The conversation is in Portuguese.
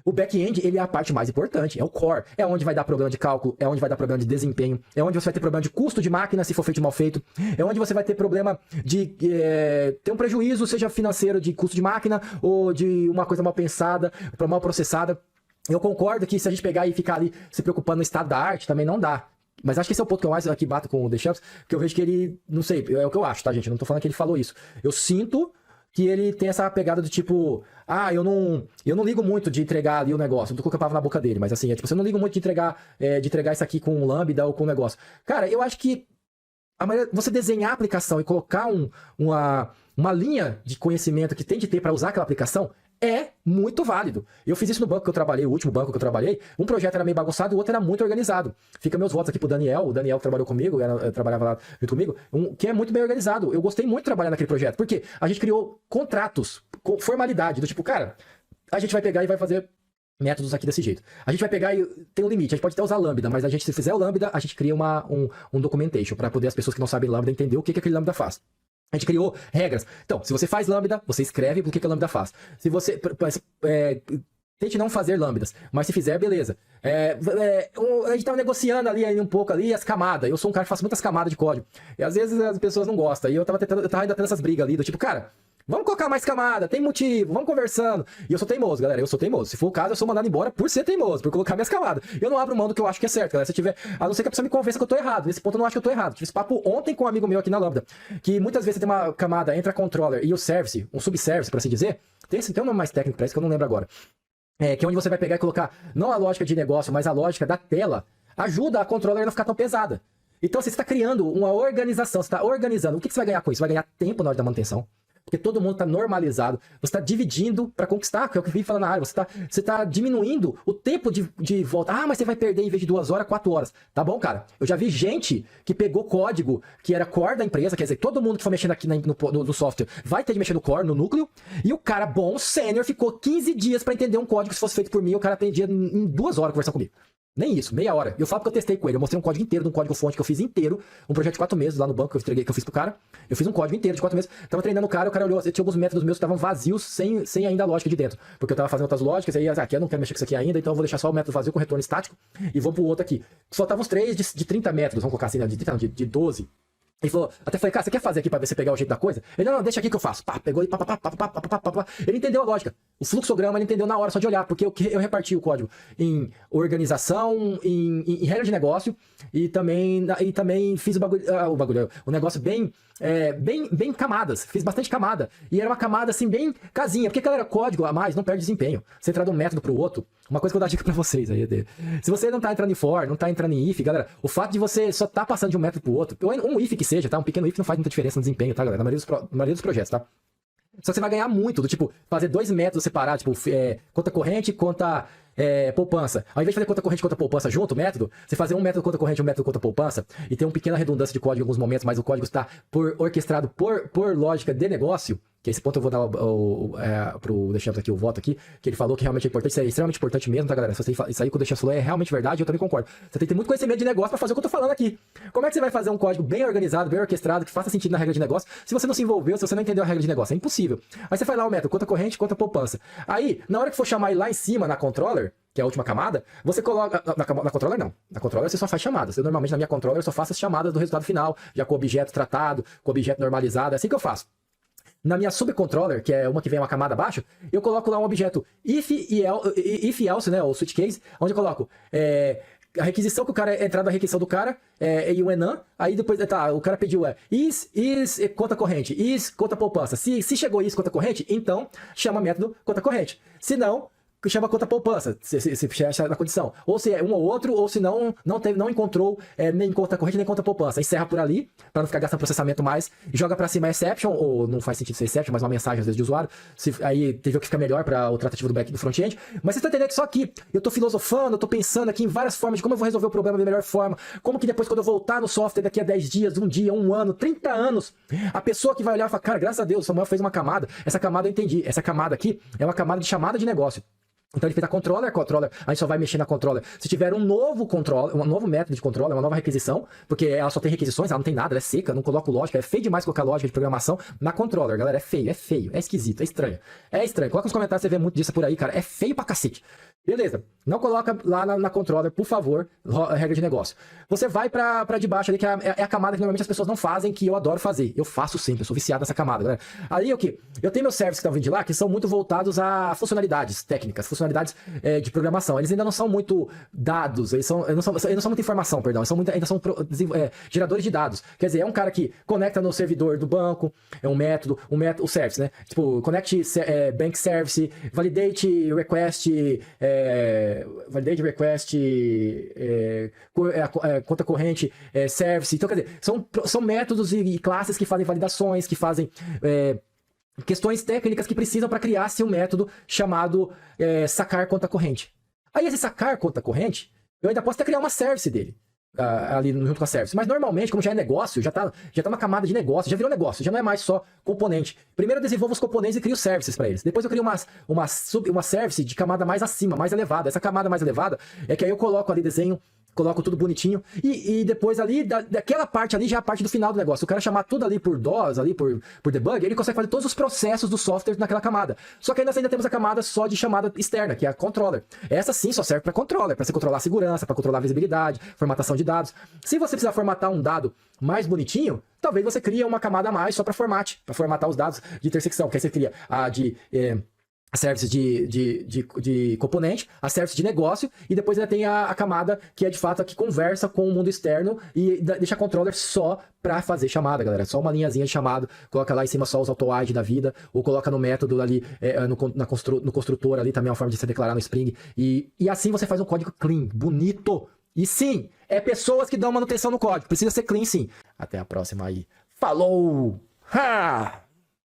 O back-end, ele é a parte mais importante, é o core. É onde vai dar problema de cálculo, é onde vai dar problema de desempenho, é onde você vai ter problema de custo de máquina se for feito mal feito, é onde você vai ter problema de ter um prejuízo, seja financeiro de custo de máquina ou de uma coisa mal pensada, mal processada. Eu concordo que se a gente pegar e ficar ali se preocupando no estado da arte, também não dá. Mas acho que esse é o ponto que eu mais aqui bato com o The Champs, que eu vejo que ele, não sei, é o que eu acho, tá, gente? Eu não tô falando que ele falou isso. Eu sinto que ele tem essa pegada do tipo, eu não ligo muito de entregar ali o negócio, não tô colocando a palavra na boca dele, mas assim, tipo, eu não ligo muito de entregar isso aqui com um Lambda ou com um negócio. Cara, eu acho que você desenhar a aplicação e colocar uma linha de conhecimento que tem de ter para usar aquela aplicação é muito válido. Eu fiz isso no banco que eu trabalhei, o último banco que eu trabalhei. Um projeto era meio bagunçado, o outro era muito organizado. Fica meus votos aqui pro Daniel, o Daniel que trabalhou comigo, trabalhava lá junto comigo, que é muito bem organizado. Eu gostei muito de trabalhar naquele projeto, porque a gente criou contratos, com formalidade, do tipo, cara, a gente vai pegar e vai fazer métodos aqui desse jeito. A gente vai pegar e tem um limite, a gente pode até usar Lambda, mas se fizer o Lambda, a gente cria um documentation, para poder as pessoas que não sabem Lambda entender o que aquele Lambda faz. A gente criou regras. Então, se você faz Lambda, você escreve o que a Lambda faz. Se você... tente não fazer Lambdas, mas se fizer, beleza. A gente tava negociando ali um pouco ali as camadas. Eu sou um cara que faço muitas camadas de código. E às vezes as pessoas não gostam. E eu tava ainda tendo essas brigas ali, do tipo, cara, vamos colocar mais camada, tem motivo, vamos conversando. E eu sou teimoso, galera, eu sou teimoso. Se for o caso, eu sou mandado embora por ser teimoso, por colocar minhas camadas. Eu não abro mão do que eu acho que é certo, galera. Se tiver, a não ser que a pessoa me convença que eu tô errado. Nesse ponto eu não acho que eu tô errado. Tive esse papo ontem com um amigo meu aqui na Lambda, que muitas vezes você tem uma camada entre a controller e o service, um subservice, por assim dizer. Tem um nome mais técnico pra isso que eu não lembro agora. Que é onde você vai pegar e colocar, não a lógica de negócio, mas a lógica da tela, ajuda a controller a não ficar tão pesada. Então você está criando uma organização, você está organizando. O que você vai ganhar com isso? Você vai ganhar tempo na hora da manutenção. Porque todo mundo está normalizado, você está dividindo para conquistar, que é o que eu vim falando na área, você tá diminuindo o tempo de volta. Mas você vai perder em vez de 2 horas, 4 horas. Tá bom, cara? Eu já vi gente que pegou código que era core da empresa, quer dizer, todo mundo que for mexendo aqui no software vai ter de mexer no core, no núcleo, e o cara bom, sênior, ficou 15 dias para entender um código que se fosse feito por mim, o cara aprendia em 2 horas conversando comigo. Nem isso, meia hora. Eu falo porque eu testei com ele. Eu mostrei um código inteiro de um código-fonte que eu fiz inteiro. Um projeto de 4 meses lá no banco que eu fiz pro cara. Eu fiz um código inteiro de 4 meses. Tava treinando o cara olhou. Tinha alguns métodos meus que estavam vazios, sem ainda a lógica de dentro. Porque eu tava fazendo outras lógicas. Aí, aqui eu não quero mexer com isso aqui ainda, então eu vou deixar só o método vazio com retorno estático. E vou pro outro aqui. Faltavam uns 3 de 30 métodos, vamos colocar assim, de 12. Ele falou, até falei, cara, você quer fazer aqui pra ver você pegar o jeito da coisa? Ele, não, deixa aqui que eu faço. Pá, pegou e pá. Ele entendeu a lógica. O fluxograma ele entendeu na hora, só de olhar, porque eu reparti o código em organização, em regra de negócio, e também fiz o negócio bem camadas. Fiz bastante camada. E era uma camada assim, bem casinha. Porque, galera, código a mais não perde desempenho. Você entrar de um método pro outro, uma coisa que eu vou dar dica pra vocês aí. Se você não tá entrando em for, não tá entrando em if, galera, o fato de você só tá passando de um método pro outro, um if que seja, tá? Um pequeno if não faz muita diferença no desempenho, tá, galera? Na maioria dos projetos, tá? Só que você vai ganhar muito, do tipo, fazer 2 métodos separados, tipo, conta corrente e conta poupança. Ao invés de fazer conta corrente e conta poupança junto, o método, você fazer um método conta corrente e um método conta poupança, e ter uma pequena redundância de código em alguns momentos, mas o código está orquestrado por lógica de negócio, que esse ponto eu vou dar pro The Champs aqui, o voto aqui, que ele falou que realmente é importante, isso é extremamente importante mesmo, tá, galera? Isso aí que o The Champs falou é realmente verdade, eu também concordo. Você tem que ter muito conhecimento de negócio pra fazer o que eu tô falando aqui. Como é que você vai fazer um código bem organizado, bem orquestrado, que faça sentido na regra de negócio, se você não se envolveu, se você não entendeu a regra de negócio? É impossível. Aí você faz lá o método, conta corrente, conta poupança. Aí, na hora que for chamar ele lá em cima, na controller, que é a última camada, você coloca... Na controller não. Na controller você só faz chamadas. Eu normalmente na minha controller eu só faço as chamadas do resultado final, já com o objeto tratado, com o objeto normalizado, é assim que eu faço. Na minha subcontroller, que é uma que vem uma camada abaixo, eu coloco lá um objeto if else, né, ou switch case, onde eu coloco a requisição que o cara, a entrada da requisição do cara, e o enan, aí depois, o cara pediu is conta corrente, is conta poupança. Se chegou is conta corrente, então chama método conta corrente. Se não, chama conta poupança, se acha na condição. Ou se é um ou outro, ou se não encontrou nem conta corrente, nem conta poupança. Encerra por ali, para não ficar gastando processamento mais, joga para cima exception, ou não faz sentido ser exception, mas uma mensagem às vezes de usuário, aí teve o que fica melhor para o tratativo do back do front-end. Mas vocês estão entendendo que só aqui, eu tô filosofando, eu tô pensando aqui em várias formas de como eu vou resolver o problema da melhor forma, como que depois quando eu voltar no software daqui a 10 dias, 1 dia, 1 ano, 30 anos, a pessoa que vai olhar e falar, cara, graças a Deus, o Samuel fez uma camada, essa camada eu entendi, essa camada aqui é uma camada de chamada de negócio. Então ele fez a controller, a gente só vai mexer na controller. Se tiver um novo método de controller, uma nova requisição, porque ela só tem requisições, ela não tem nada, ela é seca, não coloco lógica, é feio demais colocar lógica de programação na controller, galera, é feio, é esquisito, é estranho. É estranho, coloca nos comentários, você vê muito disso por aí, cara, é feio pra cacete. Beleza, não coloca lá na controller, por favor, regra de negócio. Você vai pra de baixo ali, que é a camada que normalmente as pessoas não fazem, que eu adoro fazer. Eu faço sempre, eu sou viciado nessa camada, galera. Ali o que? Eu tenho meus serviços que estão vindo de lá, que são muito voltados a funcionalidades técnicas, funcionalidades de programação. Eles ainda não são muito dados, eles não são muita informação, perdão, eles ainda são geradores de dados. Quer dizer, é um cara que conecta no servidor do banco, é um método, o service, né? Tipo, connect bank service, validate request, conta corrente, service. Então, quer dizer, são métodos e classes que fazem validações, que fazem questões técnicas que precisam para criar-se um método chamado sacar conta corrente. Aí, esse sacar conta corrente, eu ainda posso até criar uma service dele. Ali junto com a service. Mas normalmente, como já é negócio, já tá uma camada de negócio, já virou negócio, já não é mais só componente. Primeiro eu desenvolvo os componentes e crio services para eles. Depois eu crio uma service de camada mais acima, mais elevada. Essa camada mais elevada é que aí eu coloco ali desenho, coloco tudo bonitinho, e depois ali, daquela parte ali, já é a parte do final do negócio. O cara chamar tudo ali por DOS, ali por debug, ele consegue fazer todos os processos do software naquela camada. Só que aí nós ainda temos a camada só de chamada externa, que é a controller. Essa sim só serve para controller, para você controlar a segurança, para controlar a visibilidade, formatação de dados. Se você precisar formatar um dado mais bonitinho, talvez você crie uma camada a mais só para formatar os dados de intersecção, que aí você cria a service de componente, a service de negócio, e depois ainda tem a camada que é de fato a que conversa com o mundo externo e deixa a controller só para fazer chamada, galera. Só uma linhazinha de chamado, coloca lá em cima só os auto-ID da vida, ou coloca no método ali, no construtor ali, também é uma forma de você declarar no Spring, e assim você faz um código clean, bonito. E sim, é pessoas que dão manutenção no código, precisa ser clean sim. Até a próxima aí. Falou! Ha!